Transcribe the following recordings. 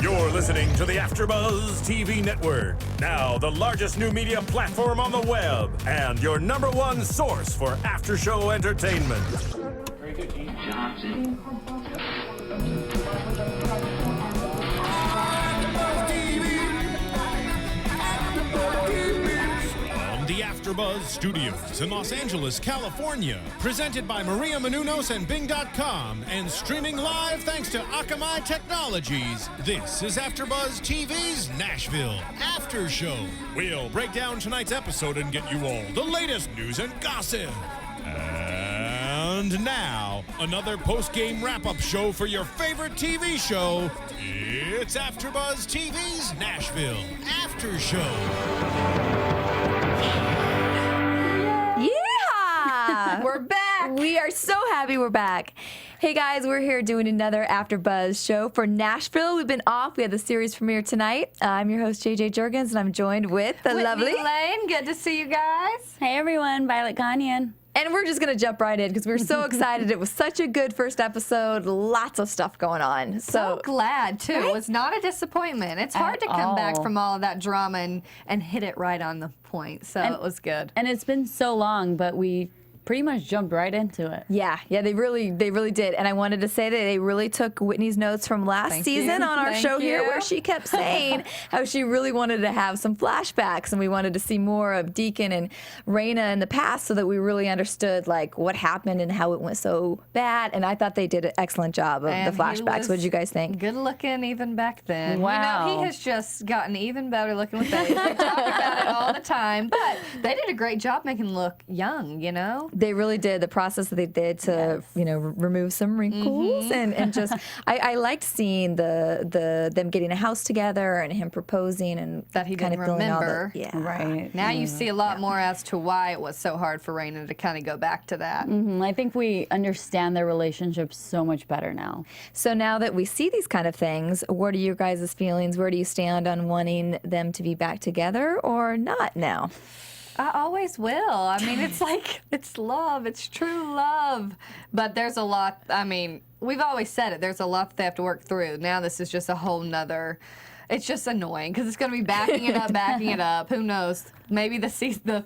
You're listening to the AFTERBUZZ TV Network, now the largest new media platform on the web, and your #1 source for after-show entertainment. From the AFTERBUZZ Studios in Los Angeles, California, presented by Maria Menounos and Bing.com, and streaming live thanks to Akamai Technologies. This is AFTERBUZZ TV's Nashville After Show. We'll break down tonight's episode and get you all the latest news and gossip. And now, another post-game wrap-up show for your favorite TV show. It's AFTERBUZZ TV's Nashville After Show. Yeah! We're back! We are so happy we're back. Hey guys, we're here doing another AFTERBUZZ show for Nashville. We've been off. We had the series premiere tonight. I'm your host, JJ Jurgens, and I'm joined with the lovely Lane. Good to see you guys. Hey everyone, Violet Ganyan. And we're just going to jump right in because we're so excited. It was such a good first episode. Lots of stuff going on. So glad, too. Right? It was not a disappointment. It's hard to come back from all of that drama and hit it right on the point. So it was good. And it's been so long, but we pretty much jumped right into it. Yeah, they really did. And I wanted to say that they really took Whitney's notes from last season on our show here, where she kept saying how she really wanted to have some flashbacks, and we wanted to see more of Deacon and Rayna in the past so that we really understood like what happened and how it went so bad. And I thought they did an excellent job of the flashbacks. What did you guys think? Good looking even back then. Wow. You know, he has just gotten even better looking with that. They talk about it all the time, but they did a great job making him look young, you know? They really did. The process that they did to, remove some wrinkles and just, I liked seeing them getting a house together and him proposing and that he kind didn't of remember. Right. Now you see a lot more as to why it was so hard for Rayna to kind of go back to that. I think we understand their relationship so much better now. So now that we see these kind of things, what are your guys' feelings? Where do you stand on wanting them to be back together or not now? I always will. I mean, it's like, it's love. It's true love. But there's a lot, I mean, we've always said it. There's a lot that they have to work through. Now this is just a whole nother, it's just annoying because it's going to be backing it up, backing it up. Who knows? Maybe the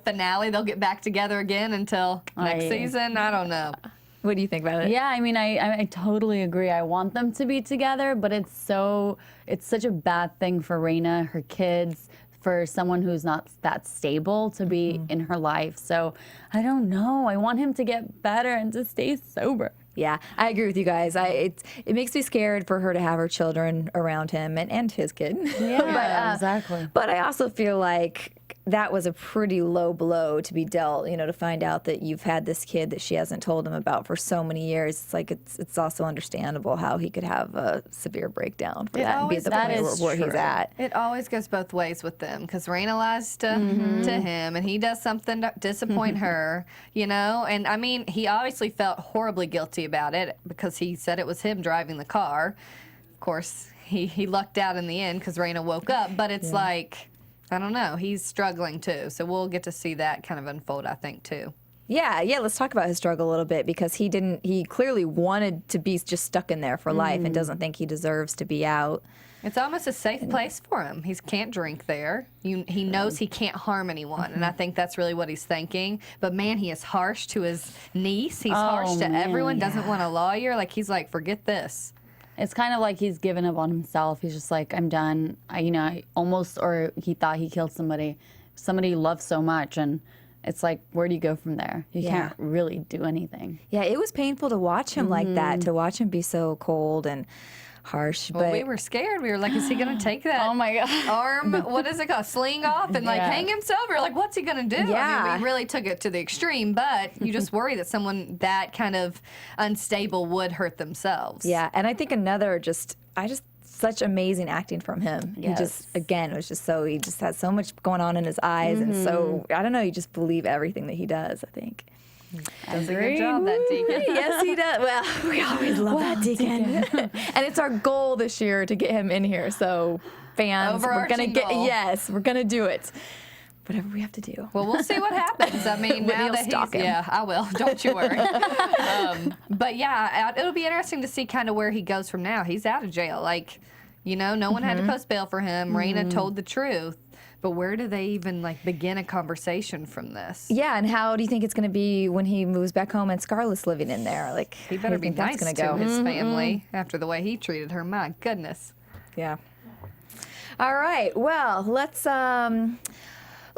finale, they'll get back together again until next season. I don't know. What do you think about it? Yeah, I mean, I totally agree. I want them to be together, but it's such a bad thing for Rayna, her kids, for someone who's not that stable to be in her life. So I don't know. I want him to get better and to stay sober. Yeah, I agree with you guys. It makes me scared for her to have her children around him and his kid. Yeah, exactly. But I also feel like that was a pretty low blow to be dealt, to find out that you've had this kid that she hasn't told him about for so many years. It's like it's also understandable how he could have a severe breakdown for that and be at the point where he's at. It always goes both ways with them because Rayna lies to him and he does something to disappoint her, And I mean, he obviously felt horribly guilty about it because he said it was him driving the car. Of course, he lucked out in the end because Rayna woke up, but it's like, I don't know. He's struggling too, so we'll get to see that kind of unfold, I think, too. Yeah. Let's talk about his struggle a little bit because he clearly wanted to be just stuck in there for life and doesn't think he deserves to be out. It's almost a safe place for him. He can't drink there. He knows he can't harm anyone, and I think that's really what he's thinking. But man, he is harsh to his niece. He's harsh to everyone. Doesn't want a lawyer. Like he's like, forget this. It's kind of like he's given up on himself. He's just like, I'm done. Or he thought he killed somebody he loved so much, and it's like, where do you go from there? You can't really do anything. Yeah, it was painful to watch him like that, to watch him be so cold and harsh. Well, but we were scared. We were like, is he going to take that Oh my God. arm, what is it called, sling off and like hang himself? We're like, what's he going to do? Yeah. I mean, we really took it to the extreme, but you just worry that someone that kind of unstable would hurt themselves. Yeah, and I think such amazing acting from him. He just, again, he just has so much going on in his eyes, and so, I don't know, you just believe everything that he does, I think. Does a good job, that Deacon. Yes, he does. Well, we always love that Deacon. And it's our goal this year to get him in here, so fans, we're going to do it. Whatever we have to do. Well, we'll see what happens. I mean, now that I will. Don't you worry. But yeah, it'll be interesting to see kind of where he goes from now. He's out of jail. Like, You know, no one had to post bail for him. Rayna told the truth. But where do they even like begin a conversation from this? Yeah, and how do you think it's going to be when he moves back home and Scarlett's living in there? Like, He better be nice gonna to his family after the way he treated her. My goodness. Yeah. All right. Well,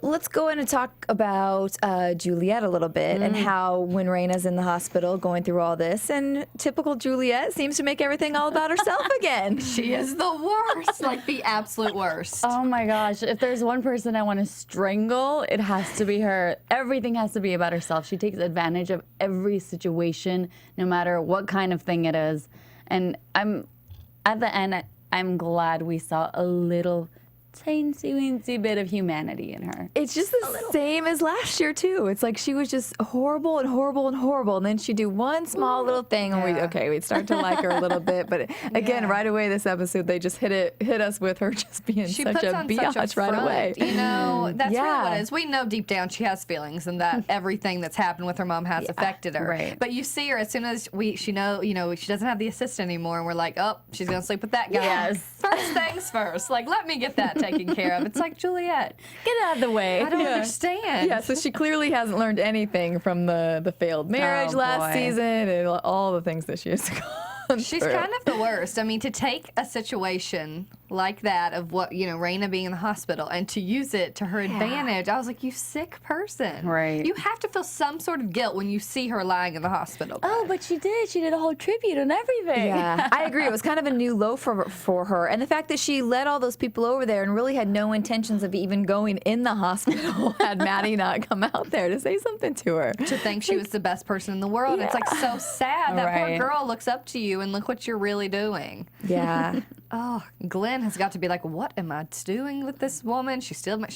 let's go in and talk about Juliet a little bit and how when Rayna's in the hospital going through all this, and typical Juliet seems to make everything all about herself again. She is the worst, like the absolute worst. Oh my gosh, if there's one person I want to strangle, it has to be her. Everything has to be about herself. She takes advantage of every situation, no matter what kind of thing it is. And at the end, I'm glad we saw a little teensy-weensy bit of humanity in her. It's just the same as last year, too. It's like she was just horrible and horrible and horrible, and then she'd do one small little thing, and we'd start to like her a little bit. But again, right away this episode, they just hit us with her just being such a biatch right away. You know, that's really what it is. We know deep down she has feelings, and that everything that's happened with her mom has affected her. Right. But you see her as soon as she doesn't have the assistant anymore, and we're like, oh, she's gonna sleep with that guy. Yes. First things first. Like, let me get that taken care of. It's like, Juliet, Get out of the way. I don't understand. Yeah, so she clearly hasn't learned anything from the failed marriage last season and all the things that she has gone She's through. kind of the worst. I mean, to take a situation like that of what, Rayna being in the hospital and to use it to her advantage, I was like, you sick person. Right. You have to feel some sort of guilt when you see her lying in the hospital bed. Oh, but she did. She did a whole tribute and everything. Yeah, I agree. It was kind of a new low for her. And the fact that she led all those people over there and really had no intentions of even going in the hospital had Maddie not come out there to say something to her. To think she was the best person in the world. It's like so sad. That poor Right. girl looks up to you and look what you're really doing. Yeah. Oh, Glenn has got to be like, what am I doing with this woman? She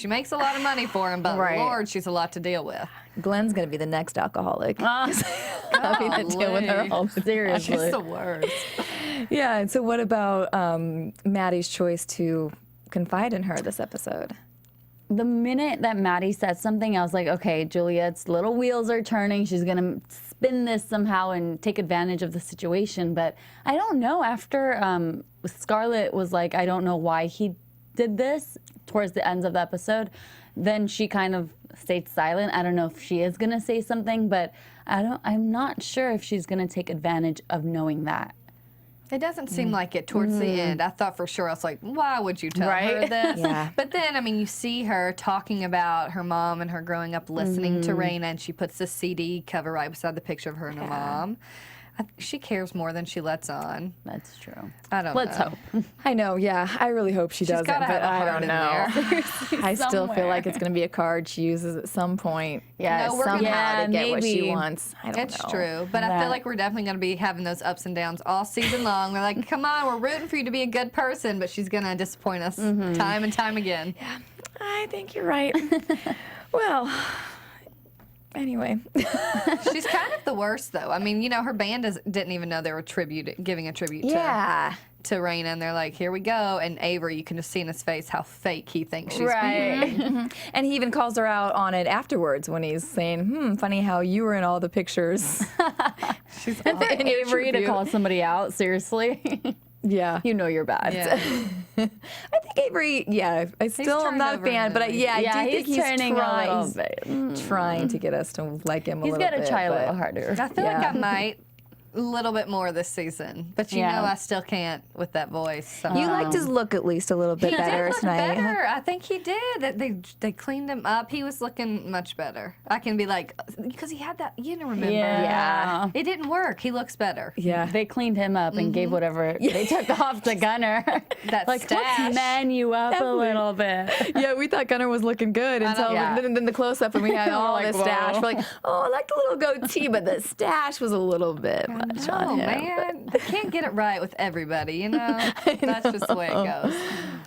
makes a lot of money for him, but Right. Lord, she's a lot to deal with. Glenn's going to be the next alcoholic. Having to deal with her all the time. Seriously. She's the worst. Yeah, and so what about Maddie's choice to confide in her this episode? The minute that Maddie said something, I was like, okay, Juliet's little wheels are turning. She's going to spin this somehow and take advantage of the situation. But I don't know. After Scarlett was like, I don't know why he did this towards the ends of the episode, then she kind of stayed silent. I don't know if she is going to say something, but I'm not sure if she's going to take advantage of knowing that. It doesn't seem like it towards the end. I thought for sure, I was like, why would you tell her this? Yeah. But then, I mean, you see her talking about her mom and her growing up listening to Rayna, and she puts the CD cover right beside the picture of her and her mom. She cares more than she lets on. That's true. I don't Let's know. hope. I know, yeah. I really hope she doesn't, gotta but have a I heart don't in know. there. I still feel Somewhere. like it's going to be a card she uses at some point. Yeah, No, we're gonna- somehow to get what she maybe. wants. I don't It's know. true, but I feel That- like we're definitely going to be having those ups and downs all season long. We're like, come on, we're rooting for you to be a good person, but she's going to disappoint us time and time again. I think you're right. Well, anyway. She's kind of the worst, though. I mean, her band didn't even know they were giving a tribute Yeah. to Rayna, and they're like, here we go. And Avery, you can just see in his face how fake he thinks she's Right. And he even calls her out on it afterwards when he's saying, funny how you were in all the pictures. She's And for In your Avery to tribute. call somebody out, seriously, Yeah. you know you're bad. Yeah. I think Avery, I still am turned not a over fan, in but the I Yeah, do think he's turning a little bit. trying to get us to like him a He's little got bit. to try a but- little harder. I feel like Yeah. I might a little bit more this season, but Yeah. I still can't with that voice. So. You liked his look at least a little bit He better did look tonight. better. I think he did. They cleaned him up. He was looking much better. I can be like, because he had that, remember? Yeah. It didn't work. He looks better. Yeah. They cleaned him up and gave whatever they took off to Gunnar. That like, stash. let's man you up Definitely. a little bit. Yeah, we thought Gunnar was looking good until Yeah. then the close up when we had all Like, this stash. whoa. We're like, oh, I like the little goatee, but the stash was a little bit much Oh on him. man, they can't get it right with everybody. That's just the way it goes.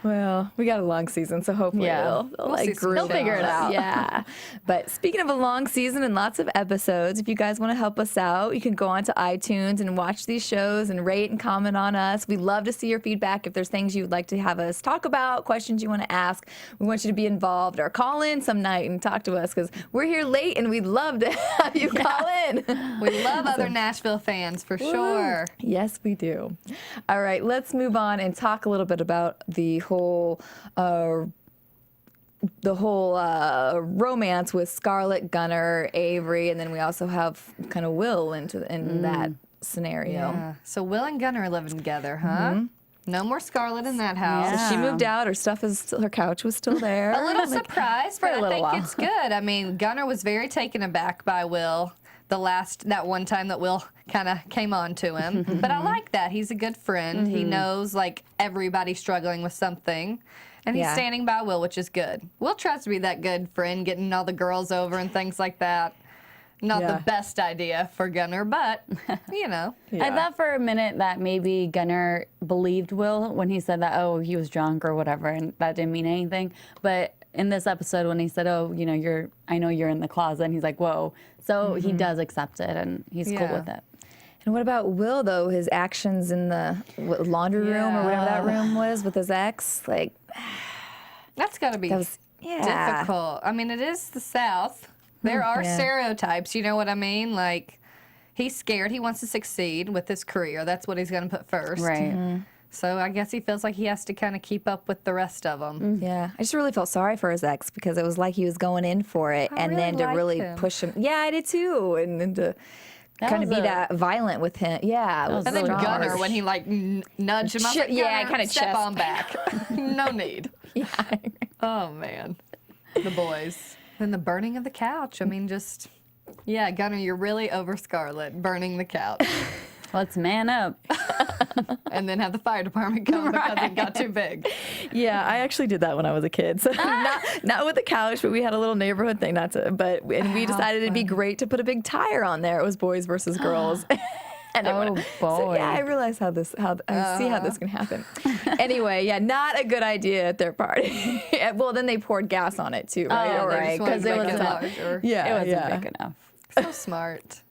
Well, we got a long season, so hopefully Yeah. they'll We'll see some groove They'll figure it out. Yeah. But speaking of a long season and lots of episodes, if you guys want to help us out, you can go onto iTunes and watch these shows and rate and comment on us. We'd love to see your feedback. If there's things you'd like to have us talk about, questions you want to ask, we want you to be involved or call in some night and talk to us because we're here late and we'd love to have you call in. We love other Nashville fans. fans for sure. Yes, we do. All right, let's move on and talk a little bit about the whole romance with Scarlett, Gunnar, Avery, and then we also have kind of Will in that scenario. Yeah. So Will and Gunnar are living together, huh? No more Scarlett in that house. So she moved out. Her stuff is still, her couch was still there. A little surprised, but I think while. it's good. I mean, Gunnar was very taken aback by Will that one time that Will kind of came on to him. But I like that. He's a good friend. He knows, like, everybody's struggling with something. And he's standing by Will, which is good. Will tries to be that good friend, getting all the girls over and things like that. Not the best idea for Gunnar, but, you know. I thought for a minute that maybe Gunnar believed Will when he said that, oh, he was drunk or whatever, and that didn't mean anything. But in this episode, when he said, oh, you know, I know you're in the closet, and he's like, whoa. So he does accept it, and he's cool with it. And what about Will, though? His actions in the laundry room or whatever that room was with his ex? Like, that's got to be difficult. I mean, it is the South. There are stereotypes, you know what I mean? Like, he's scared. He wants to succeed with his career. That's what he's going to put first. Right. So I guess he feels like he has to kind of keep up with the rest of them. Yeah. I just really felt sorry for his ex because it was like he was going in for it. I and really then to liked really him. push him. Yeah, I did too. And then to kind of be that violent with him. Yeah. It was And then really Gunnar, harsh. when he, like, nudged him, I was like, yeah, Gunnar, kind of step chest on back. No need. Yeah. Oh, man. The boys. Then the burning of the couch. I mean, just, yeah, Gunnar, you're really over Scarlett, burning the couch. Let's man up. And then have the fire department come because it got too big. Yeah, I actually did that when I was a kid. So not with the couch, but we had a little neighborhood thing. And we decided it'd be great to put a big tire on there. It was boys versus girls. And boy. So, yeah, I realized I see how this can happen. Anyway, yeah, not a good idea at their party. Well, then they poured gas on it too, right? Oh, right, because it was was larger. Yeah, It wasn't big enough. So smart.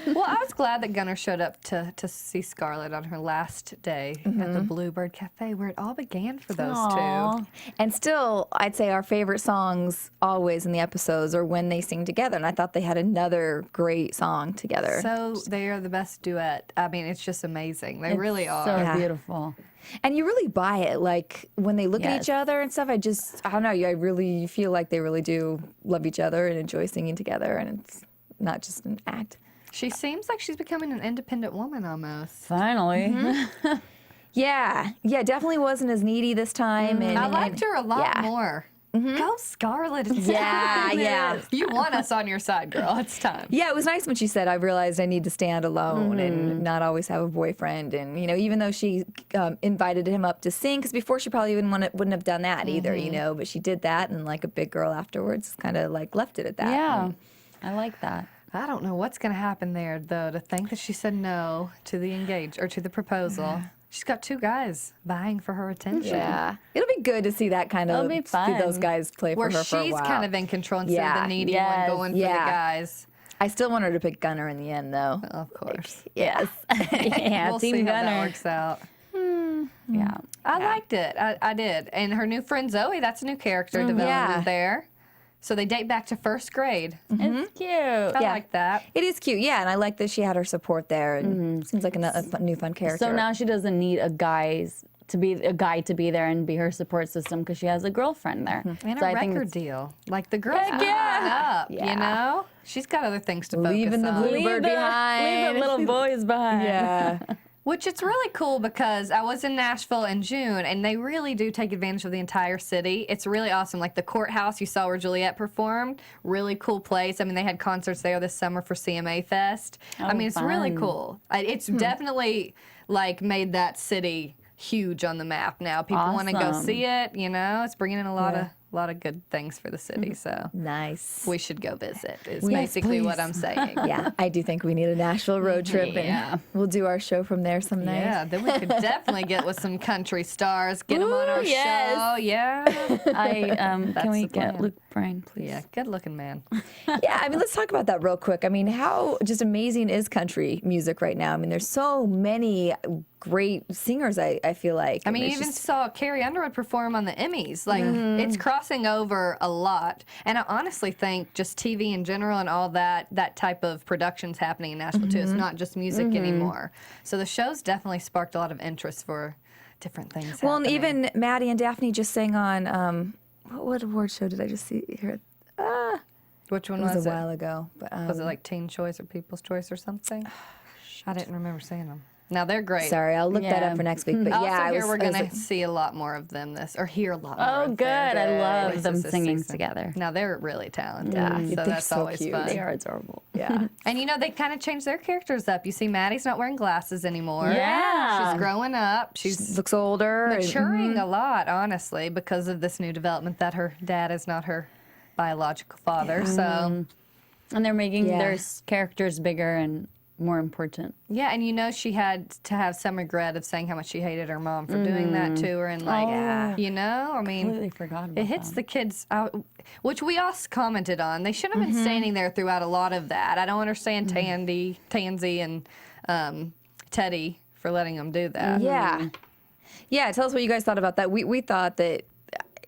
Well, I was glad that Gunnar showed up to see Scarlett on her last day at the Bluebird Cafe, where it all began for those two. And still, I'd say our favorite songs always in the episodes are when they sing together. And I thought they had another great song together. So they are the best duet. I mean, it's just amazing. They really are. So beautiful. And you really buy it. Like, when they look at each other and stuff, I don't know, I really feel like they really do love each other and enjoy singing together. And it's not just an act. She seems like she's becoming an independent woman almost. Finally. Yeah, definitely wasn't as needy this time. And I liked her a lot more. Go Scarlett. Yeah. You want us on your side, girl. It's time. Yeah, it was nice when she said, I realized I need to stand alone and not always have a boyfriend. And, you know, even though she invited him up to sing, because before she probably wouldn't have done that either, you know, but she did that and like a big girl afterwards kind of like left it at that. Yeah. I like that. I don't know what's going to happen there, though, to think that she said no to the proposal. She's got two guys vying for her attention. Yeah. It'll be good to see that kind of, It'll be fun. see those guys play Where for her for a she's while. kind of in control instead of the needy one going for the guys. I still want her to pick Gunnar in the end, though. Of course. Yes. Yeah, We'll Team see how Gunnar. that works out. Yeah. I liked it. I did. And her new friend Zoe, that's a new character development there. So they date back to first grade. It's cute. I like that. It is cute, yeah, and I like that she had her support there. And seems like a new fun character. So now she doesn't need a guy to be there and be her support system because she has a girlfriend there. And so a I think record deal. Like the girl's Heck yeah. up, you know? She's got other things to focus Leaving the on. Bluebird behind. Leave the little boys behind. Yeah. Which it's really cool because I was in Nashville in June and they really do take advantage of the entire city. It's really awesome. Like the courthouse you saw where Juliet performed, really cool place. I mean, they had concerts there this summer for CMA Fest. I mean, it's really fun. cool. It's definitely like made that city huge on the map now. People want to go Awesome. see it, you know? It's bringing in a lot of good things for the city, so Nice. we should go visit is Yes, basically what please. I'm saying. Yeah, I do think we need a Nashville road trip, and we'll do our show from there some night. Yeah, then we could definitely get with some country stars, get them on our yes. show. Yeah. Can we the get plan. Luke Bryan, please? Yeah, good looking man. Yeah, I mean, let's talk about that real quick. I mean, how just amazing is country music right now? I mean, there's so many great singers, I feel like. I mean, you It's even just- saw Carrie Underwood perform on the Emmys. Like, it's crossing over a lot. And I honestly think just TV in general and all that type of production's happening in Nashville, too. It's not just music anymore. So the show's definitely sparked a lot of interest for different things Well, and happening. even Maddie and Daphne just sang on, what award show did I just see here? Which one It was was a it? while ago. But, Was it like Teen Choice or People's Choice or something? I didn't remember seeing them. Now they're great. sorry, I'll look that Yeah. up for next week. But I yeah, also hear we're I was gonna like, see a lot more of them or hear a lot more. Oh, of good. their I love voices them this singing season. together. Now they're really talented. Yeah, so they're that's so always cute. fun. They are adorable. yeah. And you know, they kind of changed their characters up. You see, Maddie's not wearing glasses anymore. Yeah. She's growing up. She's Looks older. and- maturing a lot, honestly, because of this new development that her dad is not her biological father. So, And they're making Yeah. their characters bigger and more important. yeah, and you know, she had to have some regret of saying how much she hated her mom for doing that to her. And, like, you know, I mean, Completely forgot about it hits that. the kids, which we all commented on. They shouldn't have been standing there throughout a lot of that. I don't understand Tansy and Teddy for letting them do that. Yeah. Yeah, tell us what you guys thought about that. We thought that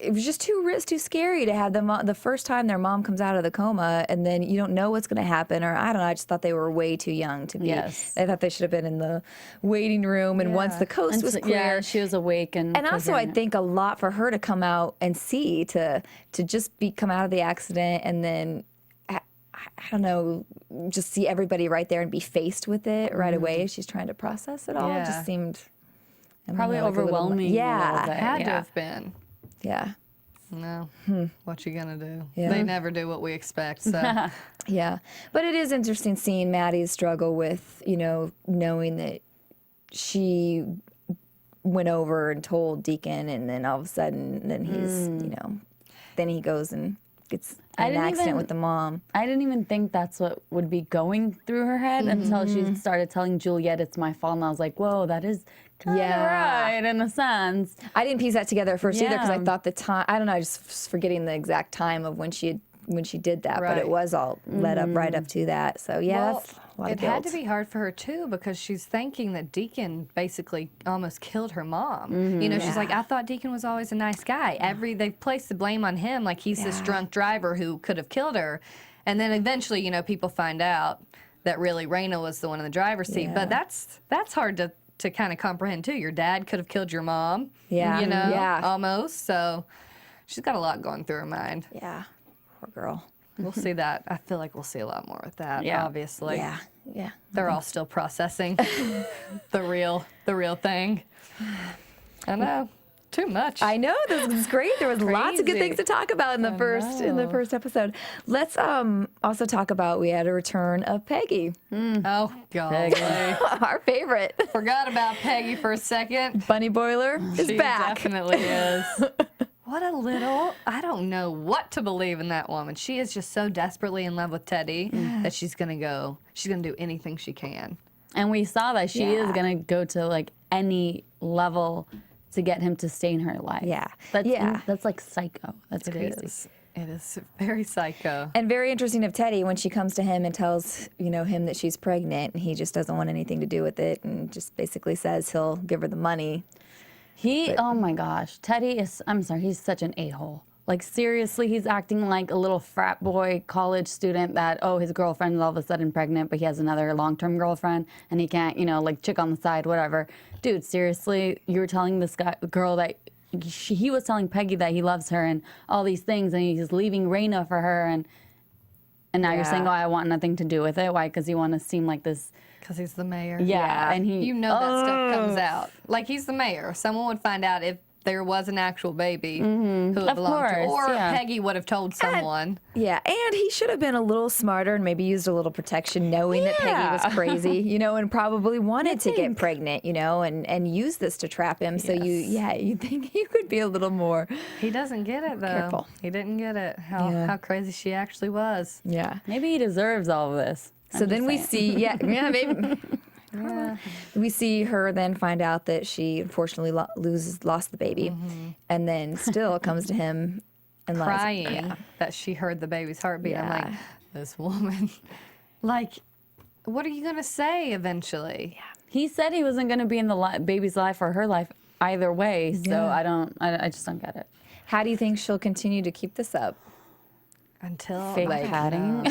it was just too scary to have them the first time their mom comes out of the coma and then you don't know what's going to happen, or I don't know, I just thought they were way too young to be. Yes. I thought they should have been in the waiting room, and once the coast And was so- clear. Yeah, she was awake and Also, I coherent. think a lot for her to come out and see, to just come out of the accident and then, I don't know, just see everybody right there and be faced with it right away as she's trying to process it all. It Yeah. just seemed I don't Probably know, like a little- overwhelming. a little Yeah, bit, Had to yeah. have been. yeah, No. What you gonna do? Yeah. They never do what we expect. So yeah. But it is interesting seeing Maddie's struggle with, knowing that she went over and told Deacon, and then all of a sudden, then he's, then he goes and gets in an didn't accident even- with the mom. I didn't even think that's what would be going through her head until she started telling Juliet it's my fault, and I was like, whoa, that is kind of Yeah. right in a sense. I didn't piece that together at first either, because I Yeah. thought the time, I don't know, I just was forgetting the exact time of when she did that, but Right. it was all led up right up to that. So yeah, well, that's a lot it of guilt. had to be hard for her too, because she's thinking that Deacon basically almost killed her mom. She's like, I thought Deacon was always a nice guy. They've placed the blame on him, like he's this drunk driver who could have killed her. And then eventually, people find out that really Rayna was the one in the driver's seat. But that's hard to kind of comprehend too. Your dad could have killed your mom. Yeah. Yeah. Almost. So she's got a lot going through her mind. Yeah, poor girl. We'll see that. I feel like we'll see a lot more with that. Yeah. Obviously. Yeah. They're all still processing the real thing. I know. Too much. I know, this is great. There was lots of good Crazy. things to talk about in the first episode. Let's also talk about, we had a return of Peggy, Oh, God. our favorite. Forgot about Peggy for a second. Bunny Boiler is She back. definitely is. What a little, I don't know what to believe in that woman. She is just so desperately in love with Teddy that she's going to do anything she can. And we saw that she is Yeah. going to go to like any level to get him to stay in her life. Yeah. That's like psycho. That's It crazy. is. It is very psycho. And very interesting of Teddy when she comes to him and tells, him that she's pregnant, and he just doesn't want anything to do with it and just basically says he'll give her the money. Oh my gosh, Teddy is, I'm sorry, he's such an a-hole. Like seriously, he's acting like a little frat boy college student that, his girlfriend is all of a sudden pregnant, but he has another long-term girlfriend and he can't, like chick on the side, whatever. Dude, seriously, you were telling this girl that he was telling Peggy that he loves her and all these things, and he's leaving Rayna for her, and now you're saying, I want nothing to do with it. Why? Because you want to seem like this. Because he's the mayor. Yeah, and he. that stuff comes out. Like, he's the mayor. Someone would find out if there was an actual baby who it Of belonged to. course, Or yeah. Peggy would have told someone. Yeah, and he should have been a little smarter and maybe used a little protection, knowing that Peggy was crazy, and probably wanted to get pregnant, and use this to trap him. So you think you could be a little more. He doesn't get it, though. Careful. He didn't get it, how crazy she actually was. Yeah. Maybe he deserves all of this. So then we see, maybe. We see her then find out that she unfortunately lost the baby, and then still comes to him and Crying that she heard the baby's heartbeat. I'm like, this woman. Like, what are you going to say eventually? Yeah. He said he wasn't going to be in the baby's life or her life either way. So Yeah. I just don't get it. How do you think she'll continue to keep this up? Until Fake padding.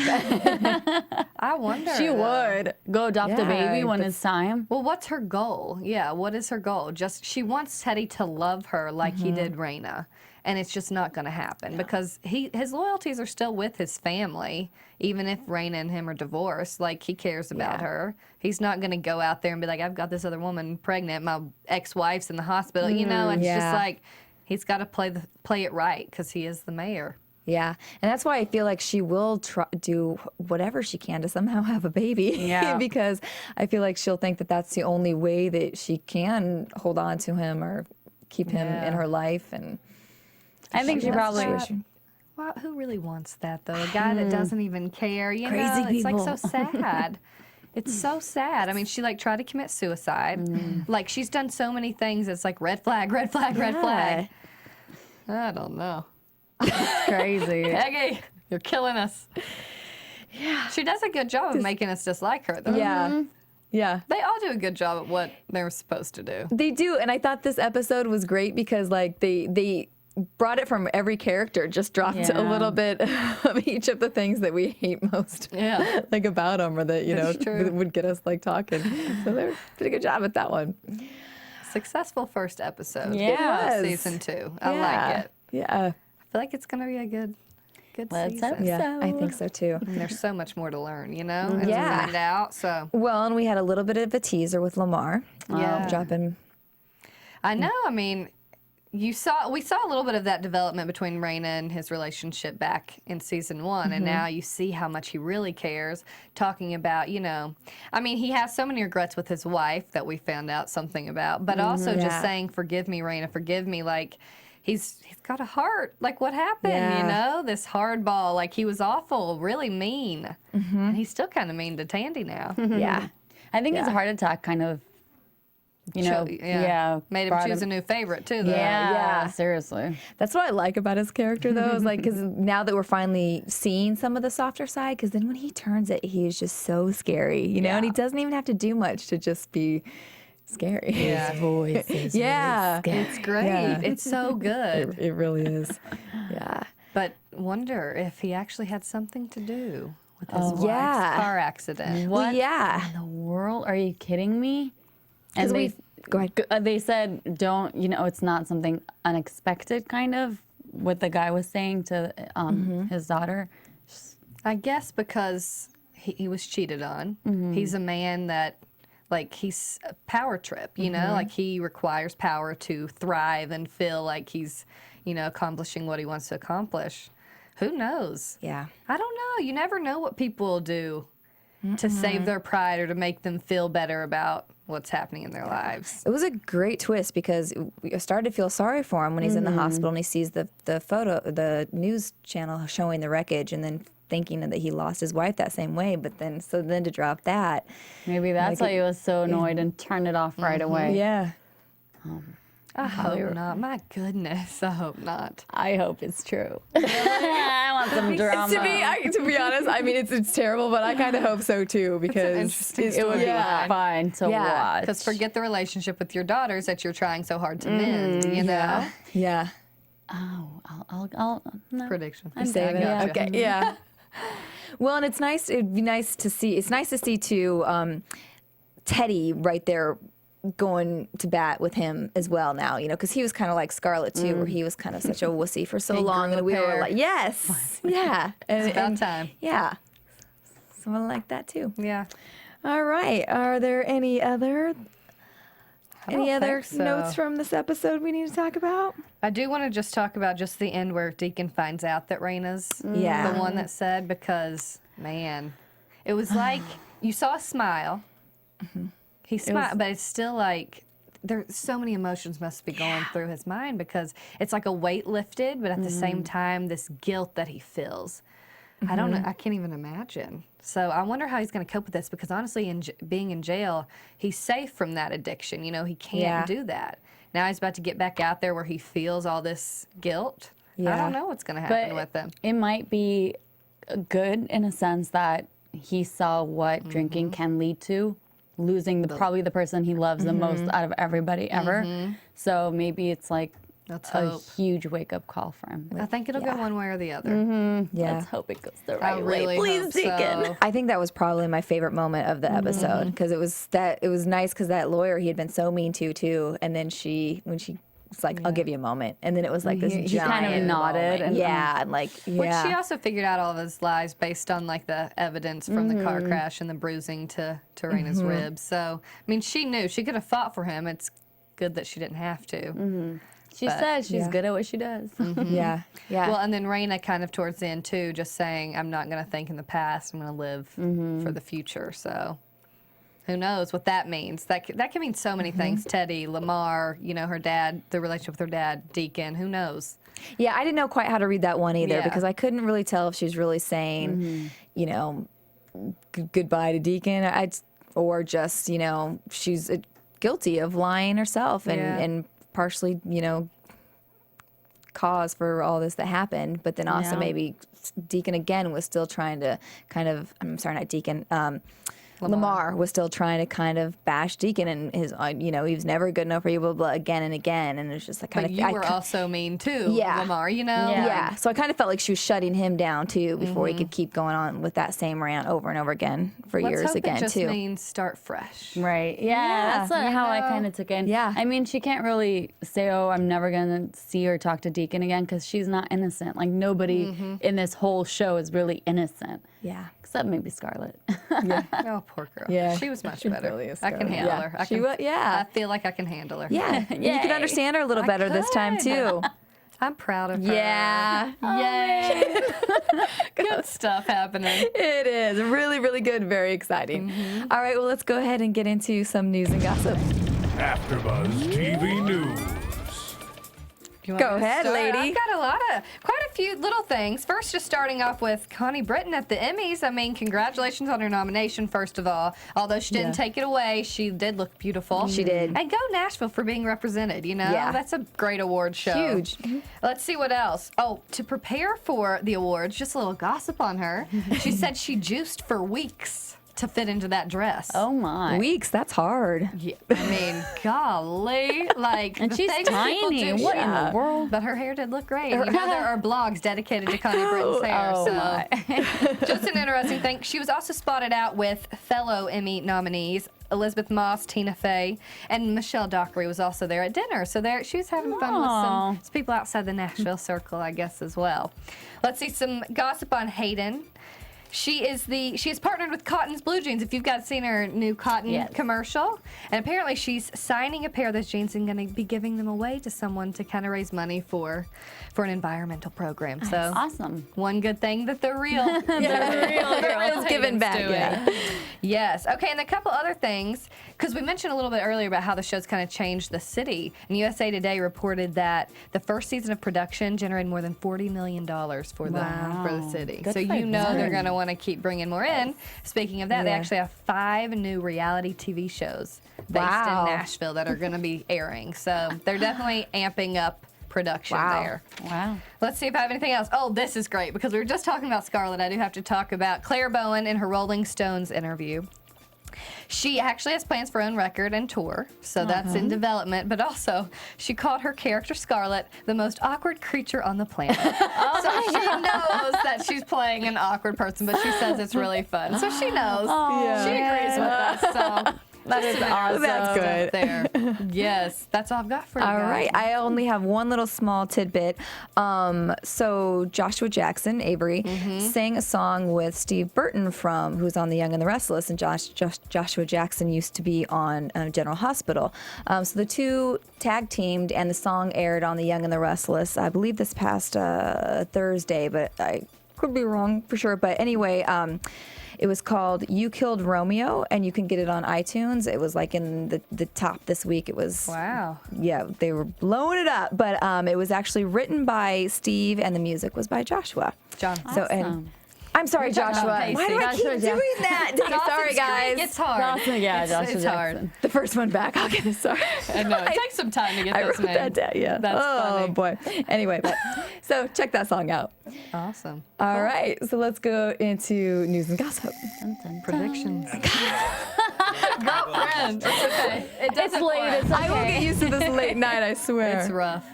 I wonder. She though. would go adopt a baby when that's- it's time. Well, what's her goal? Yeah, what is her goal? Just she wants Teddy to love her like he did Rayna, and it's just not going to happen because his loyalties are still with his family, even if Rayna and him are divorced. Like he cares about her. He's not going to go out there and be like, "I've got this other woman pregnant. My ex-wife's in the hospital," you know. And it's just like he's got to play it right because he is the mayor. Yeah, and that's why I feel like she will do whatever she can to somehow have a baby. Yeah. Because I feel like she'll think that that's the only way that she can hold on to him or keep him in her life. And I think she probably. Wow, who really wants that though? A guy that doesn't even care. You Crazy know, it's like so people. sad. It's so sad. I mean, she like tried to commit suicide. Like she's done so many things. It's like red flag, red flag, red flag. I don't know. Crazy. Peggy, you're killing us. Yeah. She does a good job of making us dislike her, though. Yeah. Yeah. They all do a good job at what they're supposed to do. They do, and I thought this episode was great because like they brought it from every character, just dropped a little bit of each of the things that we hate most, like about them, or that would get us like talking. So they did a good job at that one. Successful first episode. Yeah. Of season 2. I like it. Yeah. I feel like it's gonna be a good Let's season. hope Yeah, I so. think so too. And there's so much more to learn, you know, and to Yeah. find out. So Well, and we had a little bit of a teaser with Lamar. Dropping. I know. I mean, we saw a little bit of that development between Rayna and his relationship back in season 1, and now you see how much he really cares. Talking about, you know, I mean, he has so many regrets with his wife that we found out something about, but also just saying, "Forgive me, Rayna, forgive me." Like he's got a heart. Like what happened? Yeah. You know, this hardball. Like he was awful, really mean, and he's still kind of mean to Tandy now. Yeah. I think his heart attack kind of, you know, made him brought choose a new favorite too. Though. Yeah, seriously. That's what I like about his character, though, is like, because now that we're finally seeing some of the softer side, because then when he turns it, he's just so scary, you know, and he doesn't even have to do much to just be scary. Yeah. His voice is It's great. Yeah. It's so good. It really is. Yeah. But wonder if he actually had something to do with his wife's yeah. car accident. Well, yeah. In the world? Are you kidding me? And Because go ahead. they said, don't, you know, it's not something unexpected, kind of, what the guy was saying to his daughter. I guess because he was cheated on. He's a man that, like, he's a power trip, you know? Like, he requires power to thrive and feel like he's, you know, accomplishing what he wants to accomplish. Who knows? Yeah. I don't know. You never know what people will do to save their pride or to make them feel better about what's happening in their lives. It was a great twist because we started to feel sorry for him when he's in the hospital and he sees the photo, the news channel showing the wreckage, and then thinking that he lost his wife that same way. But then, to drop that. Maybe that's why he was so annoyed and turned it off right away. Yeah. I hope not. My goodness, I hope not. I hope it's true. I want some drama. To be honest, I mean, it's terrible, but I kind of hope so too because interesting It would be fun to watch. Because forget the relationship with your daughters that you're trying so hard to mend, you know? Yeah. Oh, I'll no. Prediction. Save it. Gotcha. Okay. Yeah. Well, and it's nice. It'd be nice to see. It's nice to see too. Teddy right there, going to bat with him as well now. You know, because he was kind of like Scarlett too, where he was kind of such a wussy for so He long, grew and we a were pair. like, yes, yeah, It's about time. Yeah, someone like that too. Yeah. All right. Are there any other don't think so. notes from this episode we need to talk about? I do want to just talk about just the end where Deacon finds out that Rayna's Yeah. the one that said, because, man, it was like you saw a smile. He smiled, but it's still like there's so many emotions must be going through his mind because it's like a weight lifted, but at the same time, this guilt that he feels. I don't know. I can't even imagine. So I wonder how he's going to cope with this because honestly, being in jail, he's safe from that addiction. You know, he can't do that. Now he's about to get back out there where he feels all this guilt. I don't know what's going to happen with him. It might be good in a sense that he saw what drinking can lead to losing probably the person he loves the most out of everybody ever. So maybe it's like Let's a hope. huge wake-up call for him. I think it'll go one way or the other. Yeah. Let's hope it goes the I right really way. hope Please, Deacon. so. I think that was probably my favorite moment of the episode because it was nice because that lawyer he had been so mean to too, and then when she was like, "I'll give you a moment," and then it was like this He giant kind of nodded moment. and and like Which she also figured out all of his lies based on like the evidence from the car crash and the bruising to Raina's ribs. So I mean, she knew she could have fought for him. It's good that she didn't have to. She said she's good at what she does. yeah. Well, and then Rayna kind of towards the end too, just saying, "I'm not going to think in the past. I'm going to live for the future." So. Who knows what that means? That can mean so many things. Teddy, Lamar, her dad, the relationship with her dad, Deacon. Who knows? Yeah, I didn't know quite how to read that one either Yeah. because I couldn't really tell if she was really saying, goodbye to Deacon, or just, she's guilty of lying herself and partially, cause for all this that happened. But then also maybe Deacon again was still trying to not Deacon. Lamar was still trying to kind of bash Deacon and his, he was never good enough for you, blah, blah, again and again. And it's just like kind But of. you were also mean too, Yeah. Lamar, Yeah. So I kind of felt like she was shutting him down too before he could keep going on with that same rant over and over again for Let's years hope again it just too. means start fresh. Right. Yeah, that's how I kind of took it. Yeah. I mean, she can't really say, "Oh, I'm never gonna see or talk to Deacon again," because she's not innocent. Like nobody in this whole show is really innocent. Yeah. Except maybe Scarlett. Oh, poor girl. Yeah, She was much she better. really is I can Scarlett. handle Yeah. her. I She can, wa- yeah. I feel like I can handle her. Yeah. You can Yay. understand her a little better this time could. too. I'm proud of her. Yeah. Yay. Good stuff happening. It is really, really good. Very exciting. All right. Well, let's go ahead and get into some news and gossip. AFTERBUZZ TV News. You want Go me to ahead, start? lady. I've got quite a few little things. First, just starting off with Connie Britton at the Emmys. I mean, congratulations on her nomination, first of all. Although she didn't take it away, she did look beautiful. She did. And go Nashville for being represented, Yeah. That's a great award show. Huge. Let's see what else. Oh, to prepare for the awards, just a little gossip on her. She said she juiced for weeks to fit into that dress. Oh my. Weeks. That's hard. Yeah, I mean, golly, like And the she's things people tiny. do. What in the world? But her hair did look great. There are blogs dedicated to Connie Britton's hair. Oh, so my. just an interesting thing. She was also spotted out with fellow Emmy nominees Elizabeth Moss, Tina Fey, and Michelle Dockery was also there at dinner. So she was having fun with some people outside the Nashville circle, I guess, as well. Let's see some gossip on Hayden. She is partnered with Cotton's Blue Jeans. If you've seen her new Cotton commercial, and apparently she's signing a pair of those jeans and going to be giving them away to someone to kind of raise money for an environmental program. So Awesome. one good thing that they're real. They're real girls. giving back, Doing. yeah. Yes. Okay, and a couple other things, because we mentioned a little bit earlier about how the show's kind of changed the city. And USA Today reported that the first season of production generated more than $40 million for the city. Good so for you know them. they're going to want to keep bringing more in. Speaking of that, they actually have 5 new reality TV shows based Wow. in Nashville that are going to be airing. So they're definitely amping up production there. Wow. Let's see if I have anything else. Oh, this is great because we were just talking about Scarlett. I do have to talk about Claire Bowen in her Rolling Stones interview. She actually has plans for her own record and tour, so that's in development. But also, she called her character Scarlett the most awkward creature on the planet. So she knows that she's playing an awkward person, but she says it's really fun. So she knows. She agrees with us. So That is awesome. That's good. there. Yes, that's all I've got for you All guys. right. I only have one little small tidbit. So Joshua Jackson, Avery, sang a song with Steve Burton who's on The Young and the Restless, and Joshua Jackson used to be on General Hospital. So the two tag teamed, and the song aired on The Young and the Restless, I believe this past Thursday, but I could be wrong for sure. But anyway, it was called You Killed Romeo, and you can get it on iTunes. It was like in the top this week. It was, Wow. yeah, they were blowing it up. But it was actually written by Steve, and the music was by Joshua. John. So, and I'm sorry, Joshua. Why do I keep Joshua doing that? Sorry, guys. It's hard. Yeah, It's Joshua hard. Jackson. The first one back. I'll get it. Sorry. I know. It takes some time to get I this wrote name. that down. Yeah. That's oh funny. boy. Anyway, so check that song out. Awesome. All right. So let's go into news and gossip. Predictions. Not friends. It's okay. It It's late. It's okay. I will get used to this late night, I swear. It's rough.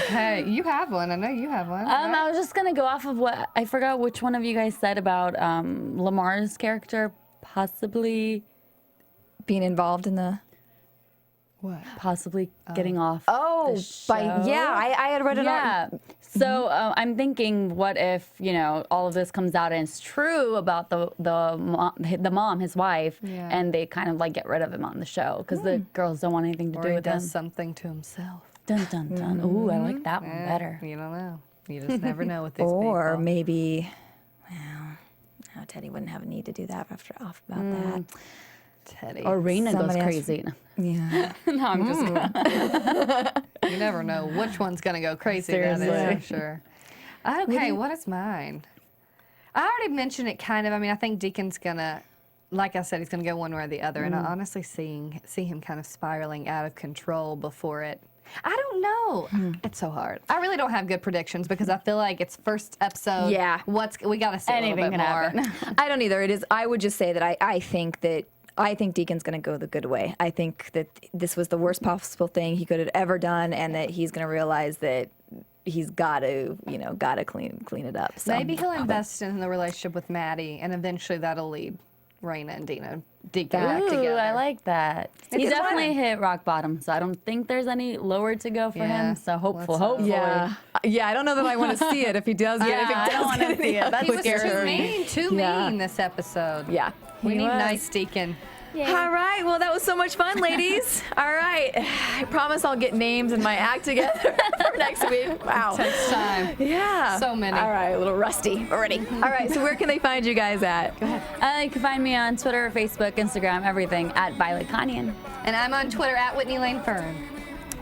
Okay, you have one. I know you have one. right? I was just gonna go off of what I forgot which one of you guys said about Lamar's character possibly Being involved in the... What? getting off. Oh, the show. I had read it Yeah. So I'm thinking, what if all of this comes out and it's true about the mom, his wife, Yeah. and they kind of like get rid of him on the show because the girls don't want anything to Or do he with him. does something to himself. Dun dun dun. Ooh, I like that one better. You don't know. You just never know with these Or people. maybe... Well, no, Teddy wouldn't have a need to do that after off about that. Teddy. Or Rayna goes Somebody else- crazy. Yeah. No, I'm just You never know which one's going to go crazy. That Seriously. is for sure. Okay, what is mine? I already mentioned it kind of. I mean, I think Deacon's going to, like I said, he's going to go one way or the other. And I honestly see him kind of spiraling out of control before it. I don't know. It's so hard. I really don't have good predictions because I feel like it's first episode. Yeah. We got to see Anything a little bit can more. happen. I don't either. I would just say that I think Deacon's going to go the good way. I think that this was the worst possible thing he could have ever done, and that he's going to realize that he's got to clean it up. So. Maybe he'll invest in the relationship with Maddie, and eventually that'll lead Rayna and Deacon back Ooh, together. I like that. He It's definitely fun. hit rock bottom, so I don't think there's any lower to go for Yeah. him. So hopefully. Yeah, I don't know that I want to see it if he does get Yeah, if he I does don't wanna get see it. That's He was scary. too Yeah. mean this episode. Yeah, We he need was. nice Deacon. All right, well, that was so much fun, ladies. All right, I promise I'll get names and my act together for next week. Wow. Takes time. Yeah. So many. All right, a little rusty already. All right, so where can they find you guys at? Go ahead. You can find me on Twitter, Facebook, Instagram, everything at Violet Kanyan. And I'm on Twitter at Whitney Fern.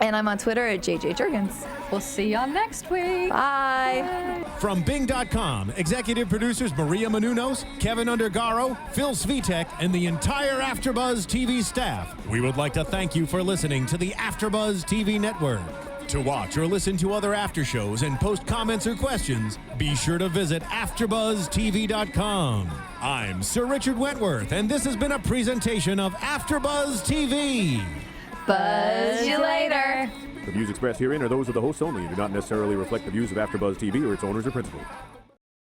And I'm on Twitter at JJ Jurgens. We'll see y'all next week. Bye. From Bing.com, executive producers Maria Menounos, Kevin Undergaro, Phil Svitek, and the entire AfterBuzz TV staff, we would like to thank you for listening to the AfterBuzz TV network. To watch or listen to other after shows and post comments or questions, be sure to visit AfterBuzzTV.com. I'm Sir Richard Wentworth, and this has been a presentation of AfterBuzz TV. Buzz you later. The views expressed herein are those of the hosts only and do not necessarily reflect the views of AfterBuzz TV or its owners or principals.